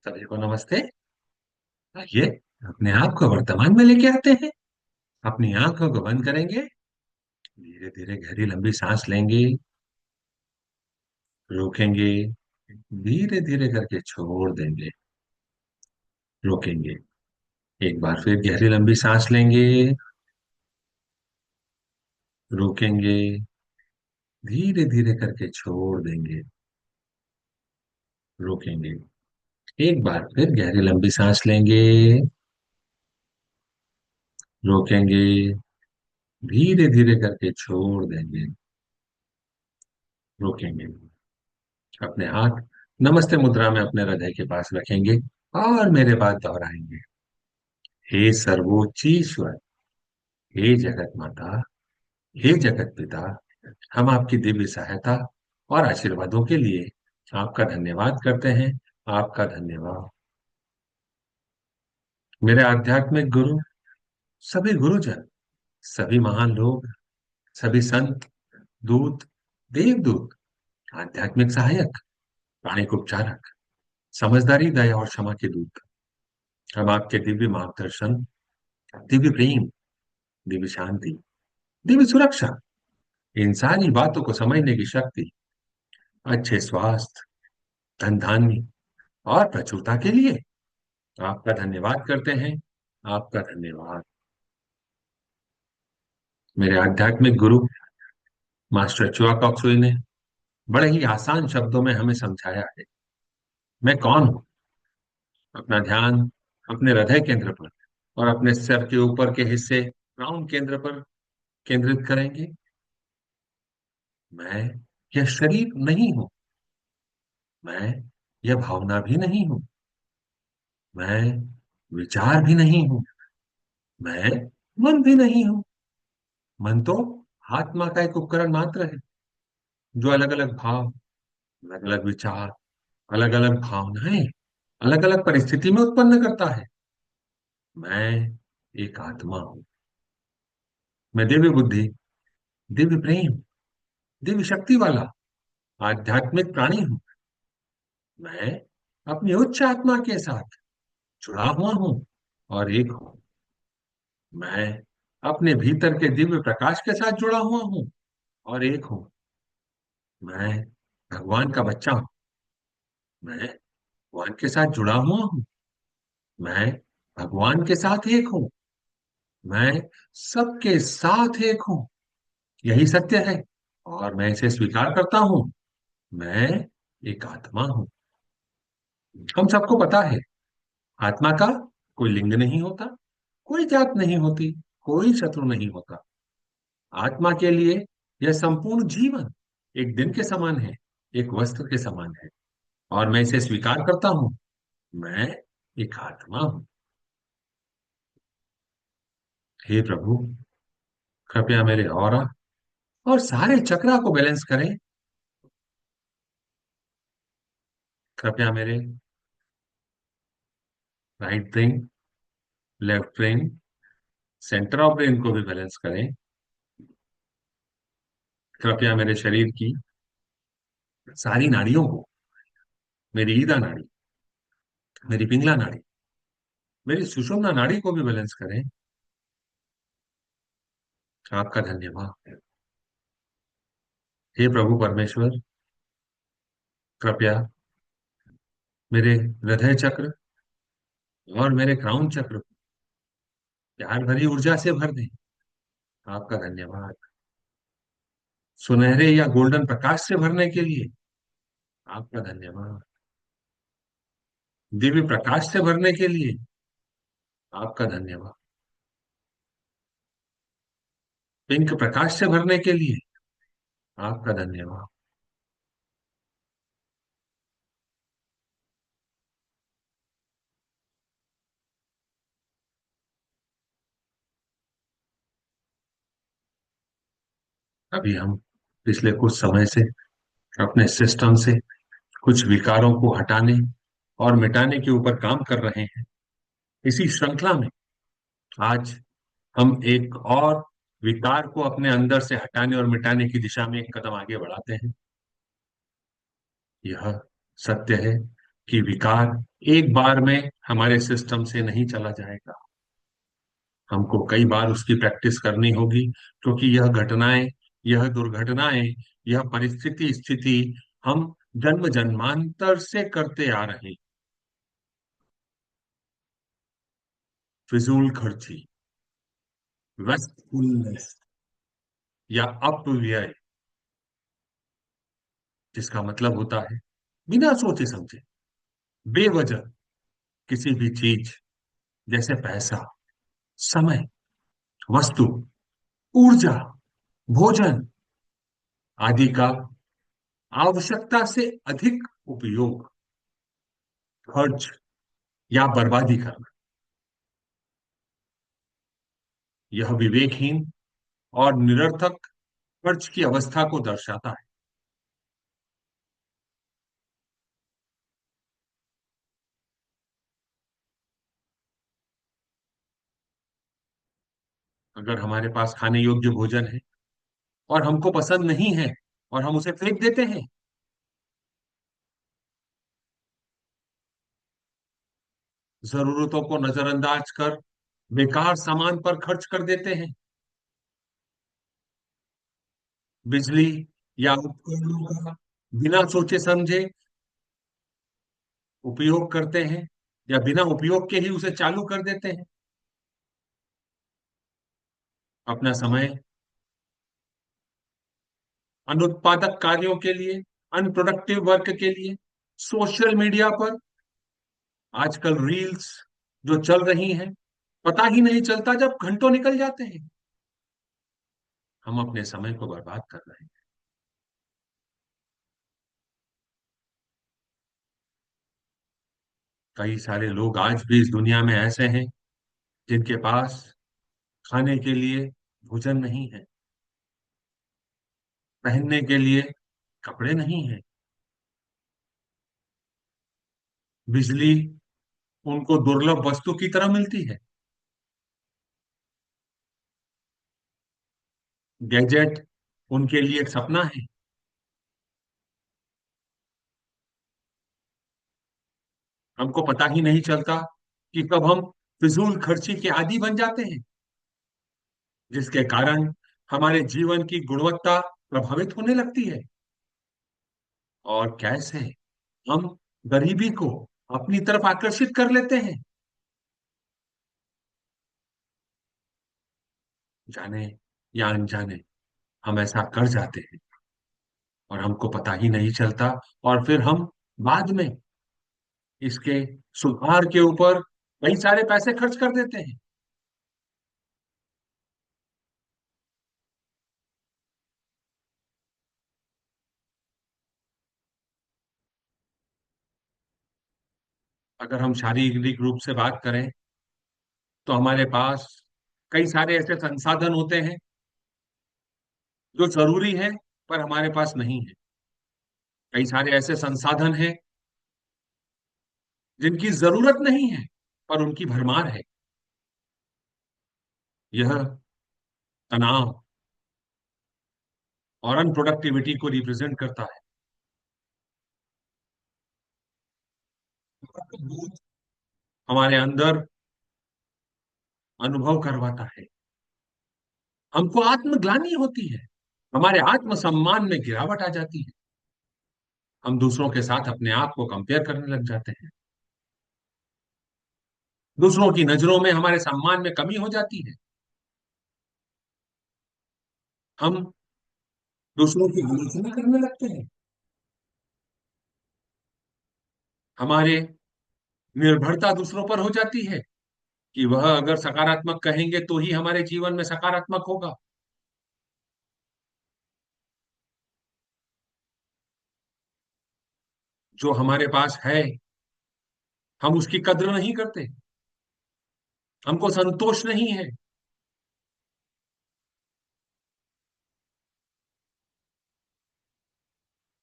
सभी को नमस्ते। आइए अपने आप को वर्तमान में लेके आते हैं। अपनी आंखों को बंद करेंगे। धीरे धीरे गहरी लंबी सांस लेंगे। रोकेंगे। धीरे धीरे करके छोड़ देंगे। रोकेंगे। एक बार फिर गहरी लंबी सांस लेंगे। रोकेंगे। धीरे धीरे करके छोड़ देंगे। रोकेंगे। एक बार फिर गहरी लंबी सांस लेंगे। रोकेंगे। धीरे धीरे करके छोड़ देंगे। रोकेंगे। अपने हाथ नमस्ते मुद्रा में अपने हृदय के पास रखेंगे और मेरे बाद दोहराएंगे। हे सर्वोच्च ईश्वर, हे जगत माता, हे जगत पिता, हम आपकी दिव्य सहायता और आशीर्वादों के लिए आपका धन्यवाद करते हैं। आपका धन्यवाद। मेरे आध्यात्मिक गुरु, सभी गुरुजन, सभी महान लोग, सभी संत, दूत, देवदूत, आध्यात्मिक सहायक, प्राणिक उपचारक, समझदारी, दया और क्षमा के दूत, हम आपके दिव्य मार्गदर्शन, दिव्य प्रेम, दिव्य शांति, दिव्य सुरक्षा, इन सारी बातों को समझने की शक्ति, अच्छे स्वास्थ्य, धन धान्य और प्रचुरता के लिए आपका धन्यवाद करते हैं। आपका धन्यवाद। मेरे आध्यात्मिक गुरु मास्टर चुआ कॉक्सुई ने बड़े ही आसान शब्दों में हमें समझाया है। मैं कौन हूं? अपना ध्यान अपने हृदय केंद्र पर और अपने सर के ऊपर के हिस्से क्राउन केंद्र पर केंद्रित करेंगे। मैं यह शरीर नहीं हूं। मैं यह भावना भी नहीं हूं। मैं विचार भी नहीं हूं। मैं मन भी नहीं हूं। मन तो आत्मा का एक उपकरण मात्र है, जो अलग अलग भाव, अलग अलग विचार, अलग अलग भावनाएं अलग अलग परिस्थिति में उत्पन्न करता है। मैं एक आत्मा हूं। मैं दिव्य बुद्धि, दिव्य प्रेम, दिव्य शक्ति वाला आध्यात्मिक प्राणी हूं। मैं अपनी उच्च आत्मा के साथ जुड़ा हुआ हूं और एक हूं। मैं अपने भीतर के दिव्य प्रकाश के साथ जुड़ा हुआ हूं और एक हूं। मैं भगवान का बच्चा हूं। मैं भगवान के साथ जुड़ा हुआ हूं। मैं भगवान के साथ एक हूं। मैं सबके साथ एक हूं। यही सत्य है और मैं इसे स्वीकार करता हूं। मैं एक आत्मा हूं। हम सबको पता है, आत्मा का कोई लिंग नहीं होता, कोई जात नहीं होती, कोई शत्रु नहीं होता। आत्मा के लिए यह संपूर्ण जीवन एक दिन के समान है, एक वस्त्र के समान है और मैं इसे स्वीकार करता हूं। मैं एक आत्मा हूं। हे प्रभु, कृपया मेरे ऑरा और सारे चक्रा को बैलेंस करें। कृपया मेरे right brain, left brain, centre of brain को भी बैलेंस करें। कृपया मेरे शरीर की सारी नाड़ियों को, मेरी ईदा नाड़ी, मेरी पिंगला नाड़ी, मेरी सुषुम्ना नाड़ी को भी बैलेंस करें। आपका धन्यवाद। हे प्रभु परमेश्वर, कृपया मेरे हृदय चक्र और मेरे क्राउन चक्र को प्यार भरी ऊर्जा से भर दें। आपका धन्यवाद। सुनहरे या गोल्डन प्रकाश से भरने के लिए आपका धन्यवाद। दिव्य प्रकाश से भरने के लिए आपका धन्यवाद। पिंक प्रकाश से भरने के लिए आपका धन्यवाद। अभी हम पिछले कुछ समय से अपने सिस्टम से कुछ विकारों को हटाने और मिटाने के ऊपर काम कर रहे हैं। इसी श्रृंखला में आज हम एक और विकार को अपने अंदर से हटाने और मिटाने की दिशा में एक कदम आगे बढ़ाते हैं। यह सत्य है कि विकार एक बार में हमारे सिस्टम से नहीं चला जाएगा। हमको कई बार उसकी प्रैक्टिस करनी होगी, क्योंकि यह घटनाएं, यह दुर्घटनाएं, यह परिस्थिति स्थिति हम जन्म जन्मांतर से करते आ रहे हैं। फिजूल खर्ची, वेस्टफुलनेस या अपव्यय, जिसका मतलब होता है बिना सोचे समझे बेवजह किसी भी चीज, जैसे पैसा, समय, वस्तु, ऊर्जा, भोजन आदि का आवश्यकता से अधिक उपयोग, खर्च या बर्बादी करना। यह विवेकहीन और निरर्थक खर्च की अवस्था को दर्शाता है। अगर हमारे पास खाने योग्य भोजन है और हमको पसंद नहीं है और हम उसे फेंक देते हैं, जरूरतों को नजरअंदाज कर बेकार सामान पर खर्च कर देते हैं, बिजली या उपकरणों का बिना सोचे समझे उपयोग करते हैं, या बिना उपयोग के ही उसे चालू कर देते हैं, अपना समय अनुत्पादक कार्यों के लिए, अनप्रोडक्टिव वर्क के लिए, सोशल मीडिया पर आजकल रील्स जो चल रही हैं, पता ही नहीं चलता जब घंटों निकल जाते हैं। हम अपने समय को बर्बाद कर रहे हैं। कई सारे लोग आज भी इस दुनिया में ऐसे हैं जिनके पास खाने के लिए भोजन नहीं है, पहनने के लिए कपड़े नहीं है, बिजली उनको दुर्लभ वस्तु की तरह मिलती है, गैजेट उनके लिए एक सपना है। हमको पता ही नहीं चलता कि कब हम फिजूल खर्ची के आदी बन जाते हैं, जिसके कारण हमारे जीवन की गुणवत्ता प्रभावित होने लगती है, और कैसे हम गरीबी को अपनी तरफ आकर्षित कर लेते हैं, जाने या अनजाने हम ऐसा कर जाते हैं और हमको पता ही नहीं चलता, और फिर हम बाद में इसके सुधार के ऊपर कई सारे पैसे खर्च कर देते हैं। अगर हम शारीरिक रूप से बात करें तो हमारे पास कई सारे ऐसे संसाधन होते हैं जो जरूरी है पर हमारे पास नहीं है। कई सारे ऐसे संसाधन हैं जिनकी जरूरत नहीं है पर उनकी भरमार है। यह तनाव और अनप्रोडक्टिविटी को रिप्रेजेंट करता है। हमारे अंदर अनुभव करवाता है, हमको आत्मग्लानि होती है, हमारे आत्मसम्मान में गिरावट आ जाती है, हम दूसरों के साथ अपने आप को कंपेयर करने लग जाते हैं, दूसरों की नजरों में हमारे सम्मान में कमी हो जाती है, हम दूसरों की आलोचना करने लगते हैं, हमारे निर्भरता दूसरों पर हो जाती है कि वह अगर सकारात्मक कहेंगे तो ही हमारे जीवन में सकारात्मक होगा। जो हमारे पास है हम उसकी कद्र नहीं करते, हमको संतोष नहीं है,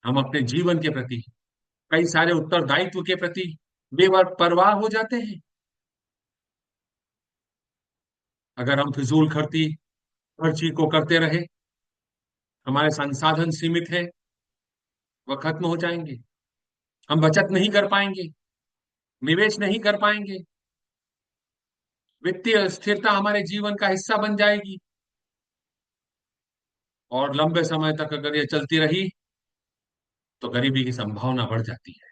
हम अपने जीवन के प्रति, कई सारे उत्तरदायित्व के प्रति बेपरवाह हो जाते हैं। अगर हम फिजूल खर्ची खर्ची को करते रहे, हमारे संसाधन सीमित है, वह खत्म हो जाएंगे। हम बचत नहीं कर पाएंगे, निवेश नहीं कर पाएंगे, वित्तीय स्थिरता हमारे जीवन का हिस्सा बन जाएगी, और लंबे समय तक अगर ये चलती रही तो गरीबी की संभावना बढ़ जाती है।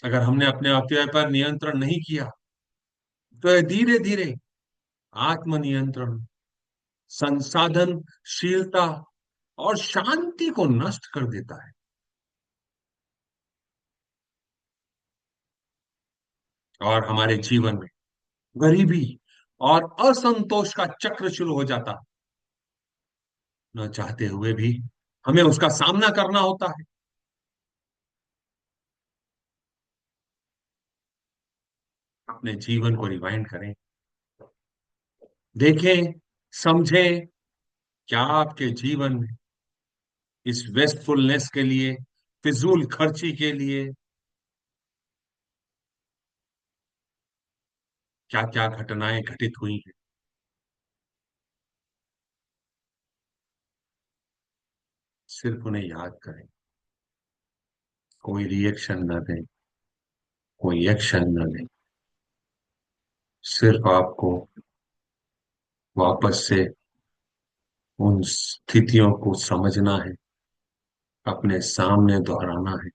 अगर हमने अपने अपव्यय पर नियंत्रण नहीं किया तो धीरे धीरे आत्मनियंत्रण, संसाधनशीलता और शांति को नष्ट कर देता है, और हमारे जीवन में गरीबी और असंतोष का चक्र शुरू हो जाता। न चाहते हुए भी हमें उसका सामना करना होता है। अपने जीवन को रिवाइंड करें, देखें, समझें, क्या आपके जीवन में इस वेस्टफुलनेस के लिए, फिजूल खर्ची के लिए क्या क्या घटनाएं घटित हुई हैं। सिर्फ उन्हें याद करें, कोई रिएक्शन न दें, कोई एक्शन न लें। सिर्फ आपको वापस से उन स्थितियों को समझना है, अपने सामने दोहराना है।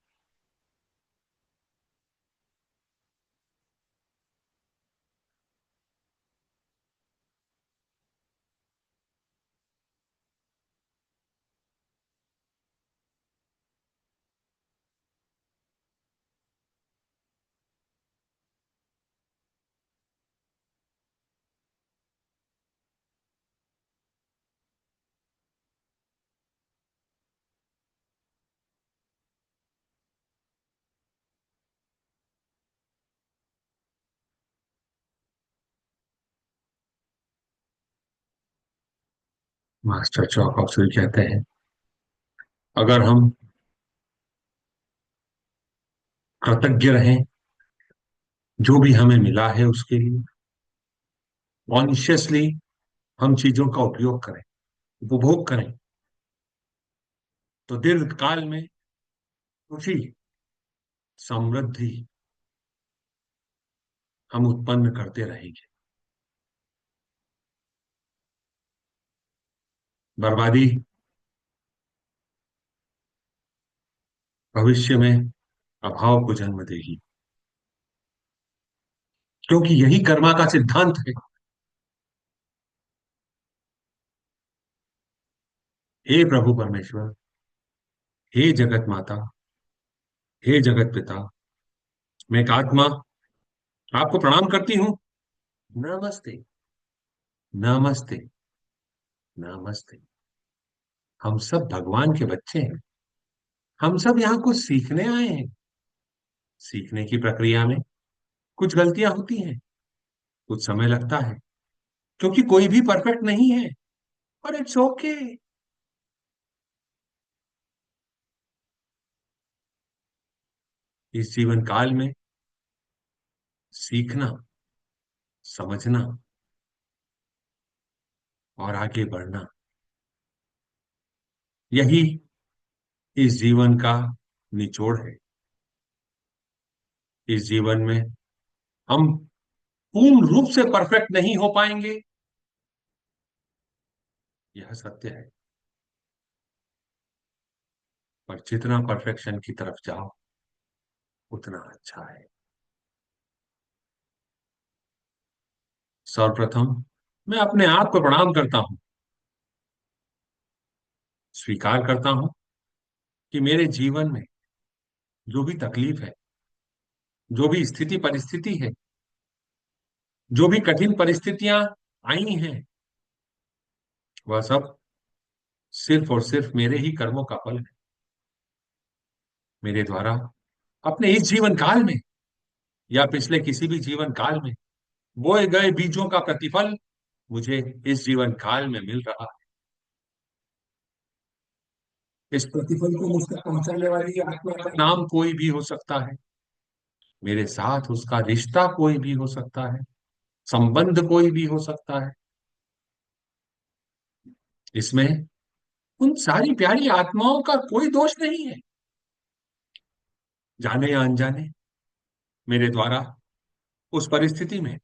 मास्टर चौक ऑक्सफोर्ड कहते हैं, अगर हम कृतज्ञ रहें जो भी हमें मिला है उसके लिए, कॉन्शियसली हम चीजों का उपयोग करें, उपभोग करें, तो दीर्घ काल में खुशी, समृद्धि हम उत्पन्न करते रहेंगे। बर्बादी भविष्य में अभाव को जन्म देगी, क्योंकि यही कर्मा का सिद्धांत है। हे प्रभु परमेश्वर, हे जगत माता, हे जगत पिता, मैं एक आत्मा आपको प्रणाम करती हूँ। नमस्ते, नमस्ते, नमस्ते। हम सब भगवान के बच्चे हैं। हम सब यहाँ कुछ सीखने आए हैं। सीखने की प्रक्रिया में कुछ गलतियां होती हैं, कुछ समय लगता है, क्योंकि कोई भी परफेक्ट नहीं है, और इट्स ओके। इस जीवन काल में सीखना, समझना और आगे बढ़ना, यही इस जीवन का निचोड़ है। इस जीवन में हम पूर्ण रूप से परफेक्ट नहीं हो पाएंगे, यह सत्य है। पर जितना परफेक्शन की तरफ जाओ उतना अच्छा है। सर्वप्रथम मैं अपने आप को प्रणाम करता हूं, स्वीकार करता हूं कि मेरे जीवन में जो भी तकलीफ है, जो भी स्थिति परिस्थिति है, जो भी कठिन परिस्थितियां आई हैं, वह सब सिर्फ और सिर्फ मेरे ही कर्मों का फल है। मेरे द्वारा अपने इस जीवन काल में या पिछले किसी भी जीवन काल में बोए गए बीजों का प्रतिफल मुझे इस जीवन काल में मिल रहा है। इस प्रतिफल को मुझ तक पहुंचाने वाली आत्मा का नाम कोई भी हो सकता है, मेरे साथ उसका रिश्ता कोई भी हो सकता है, संबंध कोई भी हो सकता है। इसमें उन सारी प्यारी आत्माओं का कोई दोष नहीं है, जाने या अनजाने मेरे द्वारा उस परिस्थिति में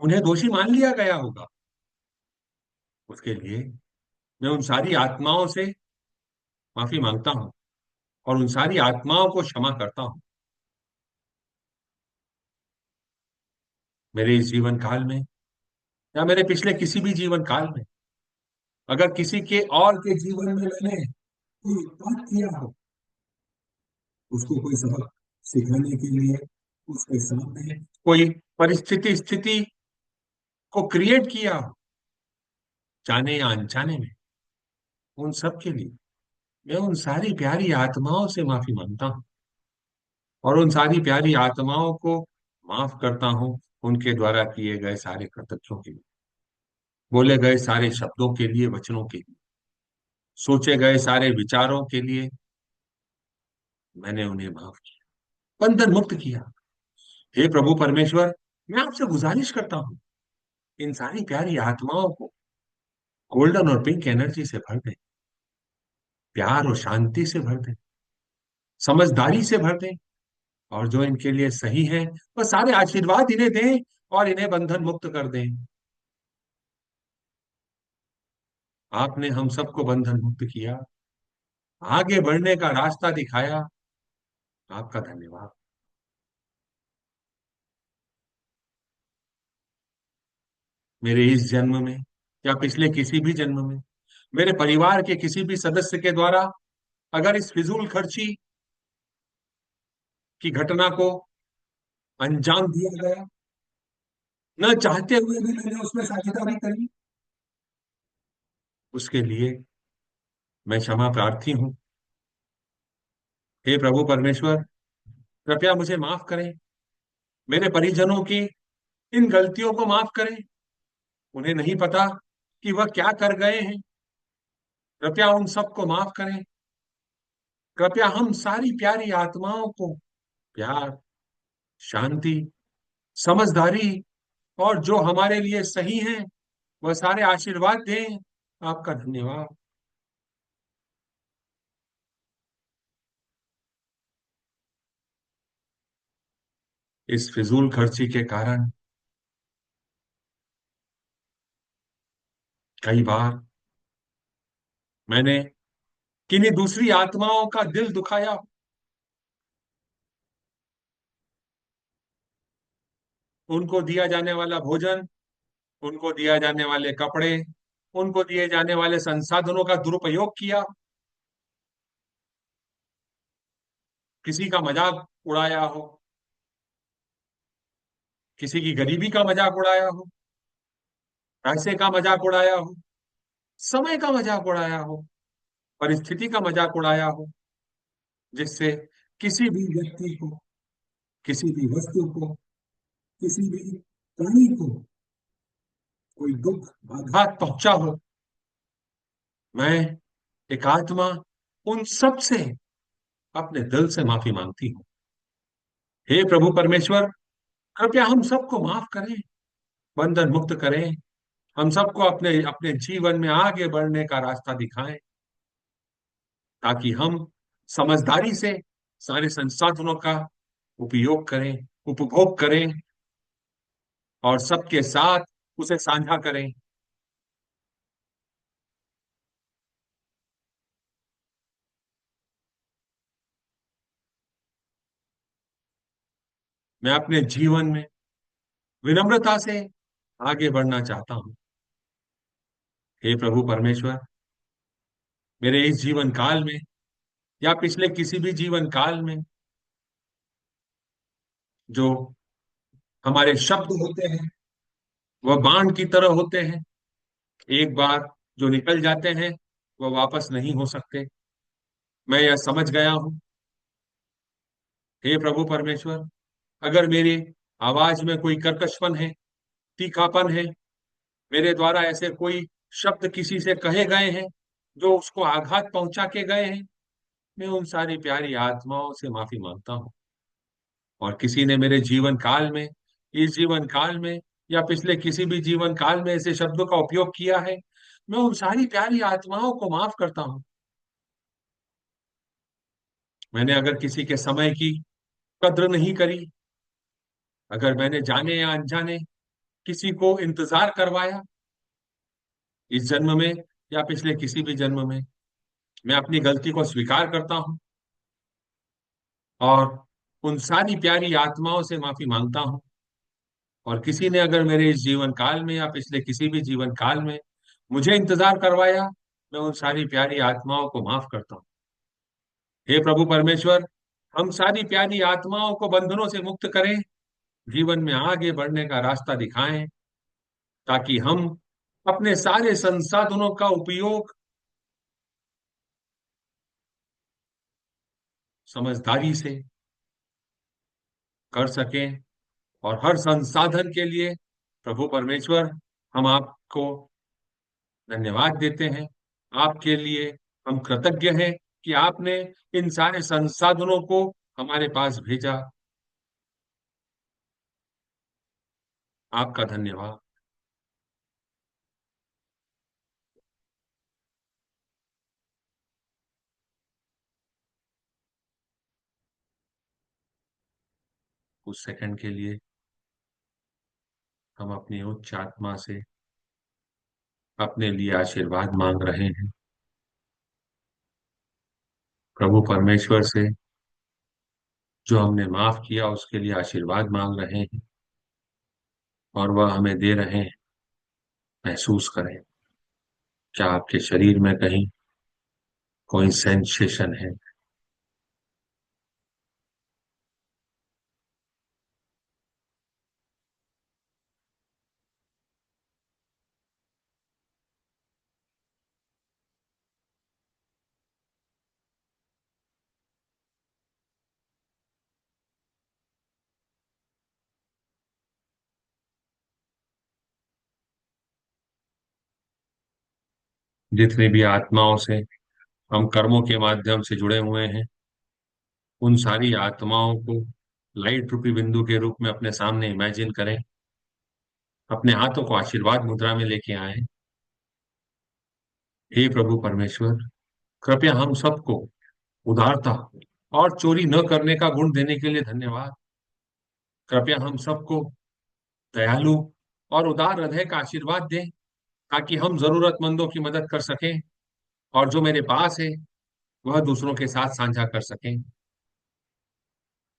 उन्हें दोषी मान लिया गया होगा। उसके लिए मैं उन सारी आत्माओं से माफी मांगता हूँ और उन सारी आत्माओं को क्षमा करता हूँ। मेरे इस जीवन काल में या मेरे पिछले किसी भी जीवन काल में अगर किसी के और के जीवन में मैंने कोई पाप किया हो, उसको कोई सबक सिखाने के लिए उसके सामने कोई परिस्थिति स्थिति को क्रिएट किया हो, जाने या अनजाने में, उन सब के लिए मैं उन सारी प्यारी आत्माओं से माफी मांगता हूँ और उन सारी प्यारी आत्माओं को माफ करता हूँ, उनके द्वारा किए गए सारे कर्तव्यों के लिए, बोले गए सारे शब्दों के लिए, वचनों के लिए, सोचे गए सारे विचारों के लिए। मैंने उन्हें माफ किया, बंधन मुक्त किया। हे प्रभु परमेश्वर, मैं आपसे गुजारिश करता हूँ, इन सारी प्यारी आत्माओं को गोल्डन और पिंक एनर्जी से भर दें, प्यार और शांति से भर दें, समझदारी से भर दें, और जो इनके लिए सही है वह सारे आशीर्वाद इन्हें दें और इन्हें बंधन मुक्त कर दें। आपने हम सबको बंधन मुक्त किया, आगे बढ़ने का रास्ता दिखाया। आपका धन्यवाद। मेरे इस जन्म में या पिछले किसी भी जन्म में मेरे परिवार के किसी भी सदस्य के द्वारा अगर इस फिजूल खर्ची की घटना को अंजाम दिया गया, न चाहते हुए भी मैंने उसमें साझेदारी करी, उसके लिए मैं क्षमा प्रार्थी हूँ। हे प्रभु परमेश्वर, कृपया मुझे माफ करें, मेरे परिजनों की इन गलतियों को माफ करें। उन्हें नहीं पता कि वह क्या कर गए हैं। कृपया उन सबको माफ करें। कृपया हम सारी प्यारी आत्माओं को प्यार, शांति, समझदारी और जो हमारे लिए सही है वह सारे आशीर्वाद दें। आपका धन्यवाद। इस फिजूल खर्ची के कारण कई बार मैंने किन्हीं दूसरी आत्माओं का दिल दुखाया, उनको दिया जाने वाला भोजन, उनको दिया जाने वाले कपड़े, उनको दिए जाने वाले संसाधनों का दुरुपयोग किया, किसी का मजाक उड़ाया हो, किसी की गरीबी का मजाक उड़ाया हो, पैसे का मजाक उड़ाया हो, समय का मजाक उड़ाया हो, परिस्थिति का मजाक उड़ाया हो, जिससे किसी भी व्यक्ति को, किसी भी वस्तु को, किसी भी प्राणी को कोई दुख आघात पहुंचा हो। मैं एक आत्मा उन सब से अपने दिल से माफी मांगती हूँ। हे प्रभु परमेश्वर, कृपया हम सबको माफ करें, बंधन मुक्त करें, हम सबको अपने अपने जीवन में आगे बढ़ने का रास्ता दिखाएं, ताकि हम समझदारी से सारे संसाधनों का उपयोग करें, उपभोग करें और सबके साथ उसे साझा करें। मैं अपने जीवन में विनम्रता से आगे बढ़ना चाहता हूँ। हे प्रभु परमेश्वर, मेरे इस जीवन काल में या पिछले किसी भी जीवन काल में जो हमारे शब्द होते हैं वह बाण की तरह होते हैं, एक बार जो निकल जाते हैं वह वापस नहीं हो सकते। मैं यह समझ गया हूँ। हे प्रभु परमेश्वर, अगर मेरी आवाज में कोई कर्कशपन है, तीखापन है, मेरे द्वारा ऐसे कोई शब्द किसी से कहे गए हैं जो उसको आघात पहुंचा के गए हैं, मैं उन सारी प्यारी आत्माओं से माफी मांगता हूँ। और किसी ने मेरे जीवन काल में, इस जीवन काल में या पिछले किसी भी जीवन काल में ऐसे शब्दों का उपयोग किया है मैं उन सारी प्यारी आत्माओं को माफ करता हूँ। मैंने अगर किसी के समय की कद्र नहीं करी, अगर मैंने जाने या अनजाने किसी को इंतजार करवाया, इस जन्म में या पिछले किसी भी जन्म में, मैं अपनी गलती को स्वीकार करता हूँ और उन सारी प्यारी आत्माओं से माफी मांगता हूँ। और किसी ने अगर मेरे इस जीवन काल में या पिछले किसी भी जीवन काल में मुझे इंतजार करवाया, मैं उन सारी प्यारी आत्माओं को माफ करता हूँ। हे प्रभु परमेश्वर, हम सारी प्यारी आत्माओं को बंधनों से मुक्त करें, जीवन में आगे बढ़ने का रास्ता दिखाएं, ताकि हम अपने सारे संसाधनों का उपयोग समझदारी से कर सकें। और हर संसाधन के लिए प्रभु परमेश्वर, हम आपको धन्यवाद देते हैं। आपके लिए हम कृतज्ञ हैं कि आपने इन सारे संसाधनों को हमारे पास भेजा। आपका धन्यवाद। कुछ सेकंड के लिए हम अपनी उच्च आत्मा से अपने लिए आशीर्वाद मांग रहे हैं, प्रभु परमेश्वर से जो हमने माफ किया उसके लिए आशीर्वाद मांग रहे हैं, और वह हमें दे रहे हैं। महसूस करें, क्या आपके शरीर में कहीं कोई सेंसेशन है? जितनी भी आत्माओं से हम कर्मों के माध्यम से जुड़े हुए हैं, उन सारी आत्माओं को लाइट रूपी बिंदु के रूप में अपने सामने इमेजिन करें। अपने हाथों को आशीर्वाद मुद्रा में लेके आए। हे प्रभु परमेश्वर, कृपया हम सबको उदारता और चोरी न करने का गुण देने के लिए धन्यवाद। कृपया हम सबको दयालु और उदार हृदय का आशीर्वाद दें, ताकि हम जरूरतमंदों की मदद कर सकें, और जो मेरे पास है वह दूसरों के साथ साझा कर सकें।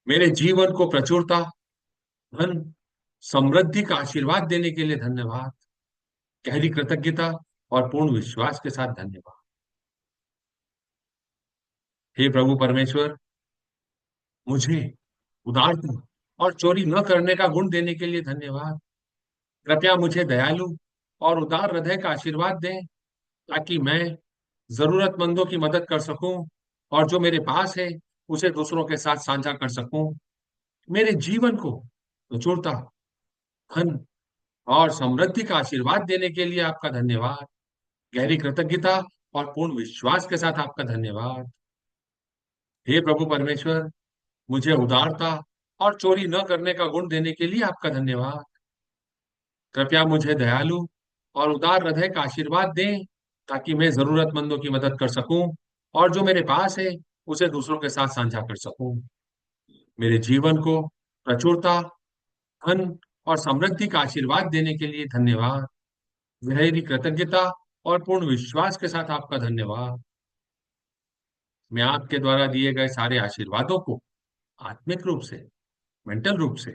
मेरे जीवन को प्रचुरता, धन, समृद्धि का आशीर्वाद देने के लिए धन्यवाद। गहरी कृतज्ञता और पूर्ण विश्वास के साथ धन्यवाद। हे प्रभु परमेश्वर, मुझे उदारता और चोरी न करने का गुण देने के लिए धन्यवाद। कृपया मुझे दयालु और उदार हृदय का आशीर्वाद दें, ताकि मैं जरूरतमंदों की मदद कर सकूं, और जो मेरे पास है उसे दूसरों के साथ साझा कर सकूं। मेरे जीवन को प्रचुरता, धन और समृद्धि का आशीर्वाद देने के लिए आपका धन्यवाद। गहरी कृतज्ञता और पूर्ण विश्वास के साथ आपका धन्यवाद। हे प्रभु परमेश्वर, मुझे उदारता और चोरी न करने का गुण देने के लिए आपका धन्यवाद। कृपया मुझे दयालु और उदार हृदय का आशीर्वाद दें, ताकि मैं जरूरतमंदों की मदद कर सकूं, और जो मेरे पास है उसे दूसरों के साथ साझा कर सकूं। मेरे जीवन को प्रचुरता, धन और समृद्धि का आशीर्वाद देने के लिए धन्यवाद। गहरी कृतज्ञता और पूर्ण विश्वास के साथ आपका धन्यवाद। मैं आपके द्वारा दिए गए सारे आशीर्वादों को आत्मिक रूप से, मेंटल रूप से,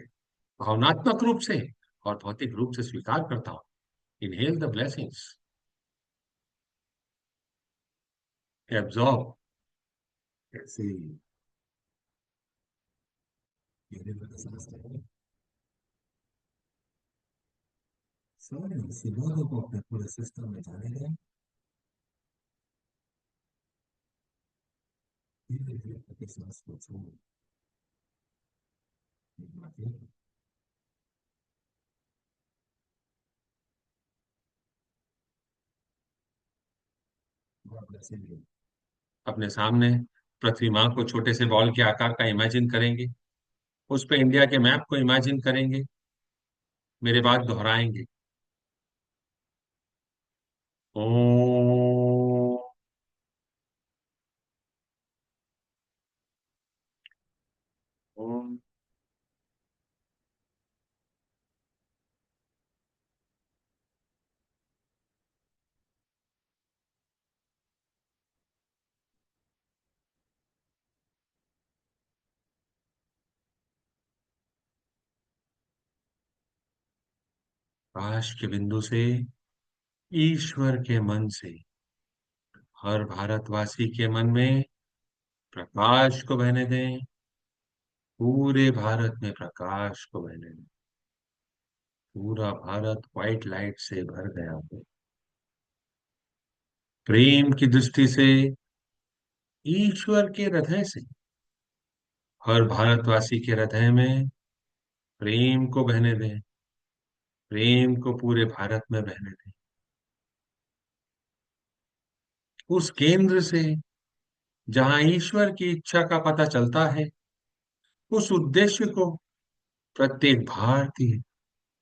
भावनात्मक रूप से और भौतिक रूप से स्वीकार करता हूँ। इनहेल द ब्लेसिंग्स, एब्जॉर्ब, ऐसे धीरे धीरे सांस लें। सारे आशीर्वादों को अपने पूरे सिस्टम में जाने दें। धीरे धीरे अपनी सांस को छोड़ें। अपने सामने पृथ्वी माँ को छोटे से बॉल के आकार का इमेजिन करेंगे। उस पे इंडिया के मैप को इमेजिन करेंगे। मेरे बाद दोहराएंगे। ओम। ओम। प्रकाश के बिंदु से ईश्वर के मन से हर भारतवासी के मन में प्रकाश को बहने दें। पूरे भारत में प्रकाश को बहने दें। पूरा भारत व्हाइट लाइट से भर गया हो। प्रेम की दृष्टि से ईश्वर के हृदय से हर भारतवासी के हृदय में प्रेम को बहने दें। प्रेम को पूरे भारत में बहने दें। उस केंद्र से जहां ईश्वर की इच्छा का पता चलता है, उस उद्देश्य को प्रत्येक भारतीय,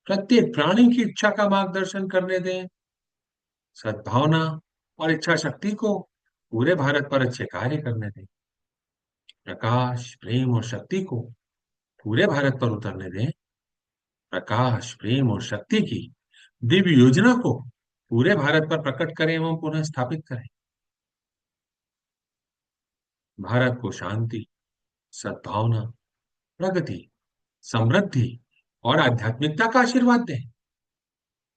प्रत्येक प्राणी की इच्छा का मार्गदर्शन करने दें। सद्भावना और इच्छा शक्ति को पूरे भारत पर अच्छे कार्य करने दें। प्रकाश, प्रेम और शक्ति को पूरे भारत पर उतरने दें। प्रकाश, प्रेम और शक्ति की दिव्य योजना को पूरे भारत पर प्रकट करें एवं पुनः स्थापित करें। भारत को शांति, सद्भावना, प्रगति, समृद्धि और आध्यात्मिकता का आशीर्वाद दें।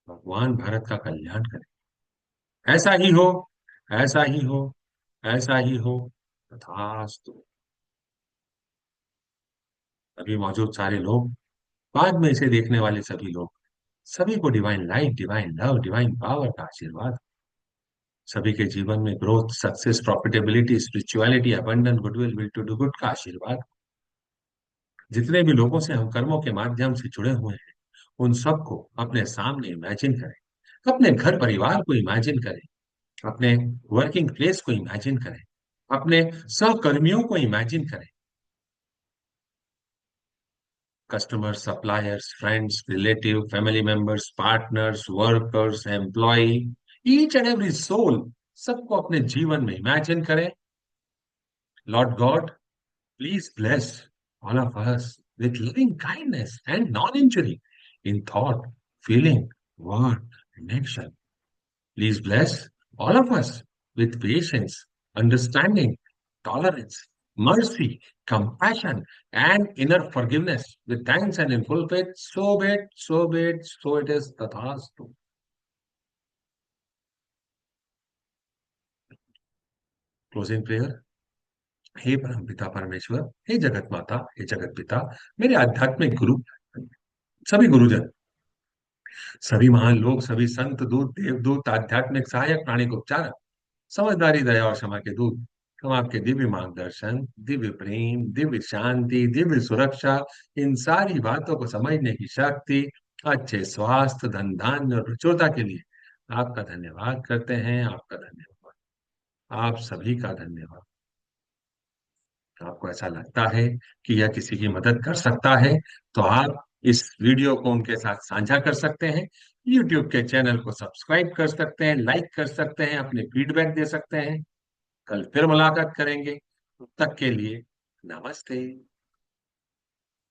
भगवान भारत का कल्याण करें। ऐसा ही हो, ऐसा ही हो, ऐसा ही हो। तथास्तु। अभी मौजूद सारे लोग, बाद में इसे देखने वाले सभी लोग, सभी को divine light, divine love, divine power का आशीर्वाद। सभी के जीवन में growth, success, profitability, spirituality, abundant, goodwill, will to do good का आशीर्वाद। जितने भी लोगों से हम कर्मों के माध्यम से जुड़े हुए हैं, उन सबको अपने सामने इमेजिन करें। अपने घर परिवार को इमेजिन करें। अपने वर्किंग प्लेस को इमेजिन करें। अपने सहकर्मियों को इमेजिन करें। Customers, suppliers, friends, relative, family members, partners, workers, employ, each and every soul, सबको अपने जीवन में इमेजिन करें। Lord God, please bless all of us with loving kindness and non-injury in thought, feeling, word, and action. Please bless all of us with patience, understanding, tolerance, mercy, compassion, and inner forgiveness. With thanks and in full faith, so be it, so be it, so it is, tathastu. Closing prayer. हे परम पिता परमेश्वर, हे जगत माता, हे जगत पिता, मेरे आध्यात्मिक गुरु, सभी गुरुजन, सभी महान लोग, सभी संत, दूत, देवदूत, आध्यात्मिक सहायक, प्राणिक उपचारक, समझदारी, दया और क्षमा के दूत, हम आपके दिव्य मार्गदर्शन, दिव्य प्रेम, दिव्य शांति, दिव्य सुरक्षा, इन सारी बातों को समझने की शक्ति, अच्छे स्वास्थ्य, धन धान्य और प्रचुरता के लिए आपका धन्यवाद करते हैं। आपका धन्यवाद। आप सभी का धन्यवाद। आपको ऐसा लगता है कि यह किसी की मदद कर सकता है, तो आप इस वीडियो को उनके साथ साझा कर सकते हैं। YouTube के चैनल को सब्सक्राइब कर सकते हैं, लाइक कर सकते हैं, अपने फीडबैक दे सकते हैं। कल फिर मुलाकात करेंगे। तब तक के लिए नमस्ते।